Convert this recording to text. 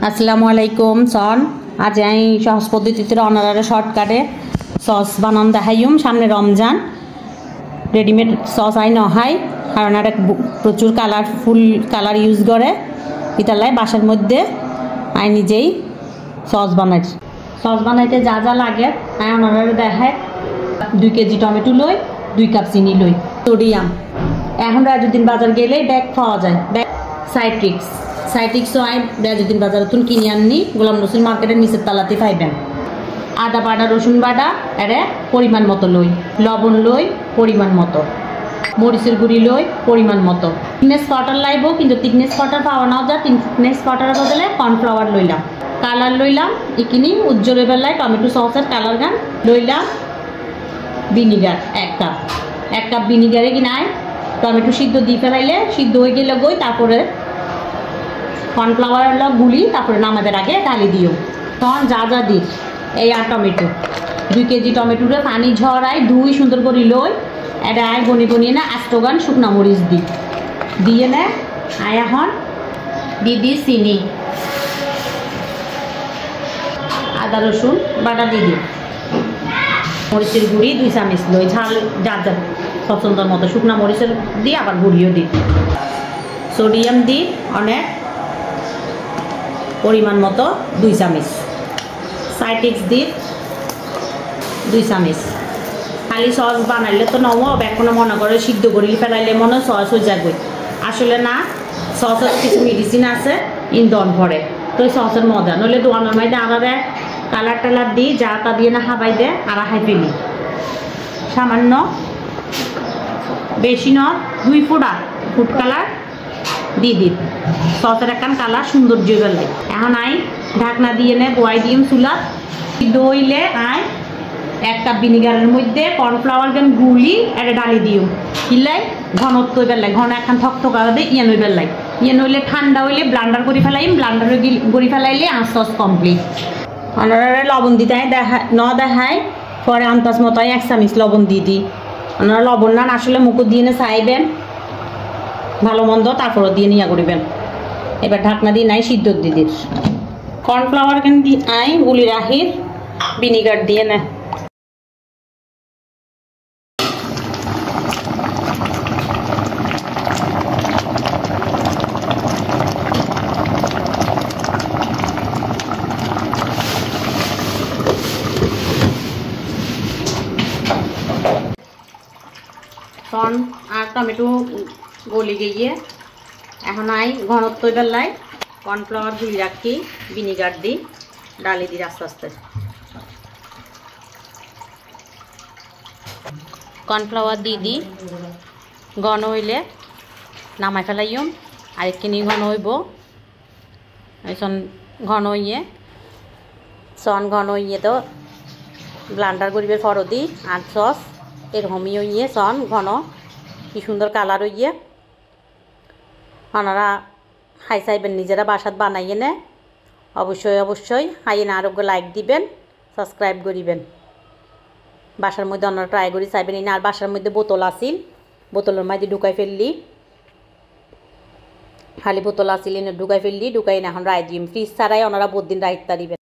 আসসালামু আলাইকুম সন আজ আমি সহজ পদ্ধতিতে অনারারে শর্টকাটে সস বানান দেখাইম। সামনে রমজান রেডিমেড সস আই নহাই কারণ এটা প্রচুর কালারফুল কালার ইউজ করে ইতালাই বাসার মধ্যে আই নিজেই সস বানাই। সস বানাইতে যা যা লাগে আই অনারারে দেখায় 2 কেজি টমেটো লই, 2 কাপ চিনি লই, সোডিয়াম। এখন রাজুদ্দিন বাজার গেলে ব্যাগ পাওয়া যায়, ব্যাগ সাইট্রিক্সও আই রাজুদ্দিন বাজার তুন কিনে আননি, গোলাম রসুল মার্কেটের নিচের তালাতে পাইবেন। আদা বাটা রসুন বাটা এরে পরিমাণ মতো লই, লবণ লই পরিমাণ মতো, মরিচের গুঁড়ি লই পরিমাণ মতো। থিকনেস পাউডার লাইব, কিন্তু থিকনেস পাউডার পাওয়া নাও যা, থিকনেস পাউডারের বদলে কর্নফ্লাওয়ার লইলাম। কালার লইলাম ইকিনি উজ্জ্বলের বেলায় টমেটো সসের কালার গান লইলাম। ভিনিগার 1 কাপ ভিনিগারে কিনায় টমেটো সিদ্ধ দিয়ে ফেলাইলে সিদ্ধ হয়ে গেলে গই, তারপরে কর্নফ্লাওয়ার গুলি, তারপরে নামাদের আগে ঢালি দিও। তখন যা যা দিস এই আর টমেটো 2 কেজি টমেটোরে পানি ঝরাই ধুই সুন্দর করে লই, এটা আয় বনি বনিয়ে না আস্তগান শুকনা মরিচ দিয়ে নে। আয় এখন দিদি চিনি, আদা রসুন বাটা দিদি, মরিচের গুঁড়ি 2 চামচ লই, ঝাল যার যার পছন্দের মতো শুকনা মরিচের দিই, আবার গুঁড়িও দিই। সোডিয়াম দিই অনেক পরিমাণ মতো 2 চামচ, সাইট্রিক্স দিই 2 চামচ। খালি সস বানাইলে তো নব এখনো মনে করে সিদ্ধ করি ফেলাইলে মনে সস হয়ে যাবে, আসলে না। সসের কিছু মেডিসিন আছে ইন্ধন ভরে, তো ওই সসের মজা নইলে দোকানের মাইতে আলাদা কালার টালার দিই, যা তা দিয়ে না হাবাই দেয় আর হাই ফেলি। সামান্য বেশি ন 2 ফোঁটা ফুড কালার দিয়ে দিন, সসের একখান কালার সৌন্দর্য বেলে। এখন আই ঢাকনা দিয়ে নে বয়াই দিম চুলা দইলে আই 1 কাপ ভিনিগারের মধ্যে কর্নফ্লাওয়ার গান গুলি এটা ডালি দিও, কিলাই ঘনত্ব বেলাই ঘন একখান থকথকা দিয়ে ইয়ে নই বেলাই। ইয়ে নইলে ঠান্ডা হইলে ব্লান্ডার করে ফেলাইম, ব্লান্ডারে গড়ি ফেলাইলে আর সস কমপ্লিট। ওনারা লবণ দিতে দেখায় পরে আন্দাজ মতো 1 চামচ লবণ দিয়ে দিই। ওনারা লবণ না আসলে মুখো দিয়ে না চাইবেন ভালো মন্দ, তারপরও দিয়ে নিয়ে করিবেন। এবার ঢাকনা দিয়ে নাই সিদ্ধ দিদি কর্নফ্লাওয়ার কেন দিয়ে আই গুলি রাখির ভিনিগার দিয়ে না। কর্ন আর টমেটো গলি গিয়ে এখন আই ঘনত্ব বেলায় কর্নফ্লাওয়ার গুলি রাখি ভিনিগার দিই ডালি দিই আস্তে আস্তে। কর্নফ্লাওয়ার দিয়ে দিই ঘন হইলে নামাই ফেলাইম, আরেকখিনি ঘন হইব। সন ঘন হইয়ে তো ব্লান্ডার করিবে ফর দিই আর সস এরকমই হইয়ে সন ঘন কি সুন্দর কালার হইয়ে। আপনারা খাই চাইবেন নিজেরা বাসাত বানাইয়ে নে, অবশ্যই খাইয়ে না আরোগ্য লাইক দিবেন, সাবস্ক্রাইব করিবেন। বাসার মধ্যে আপনারা ট্রাই করি চাইবেন না। আর বাসার মধ্যে বোতল আসিল, বোতলের মাঝে ঢুকাই ফেললি, খালি বোতল আসিল ঢুকাই ফেললি, ঢুকাই না এখন রায় দিম। ফ্রিজ ছাড়াই ওনারা বহুত দিন রাইতা দিবেন।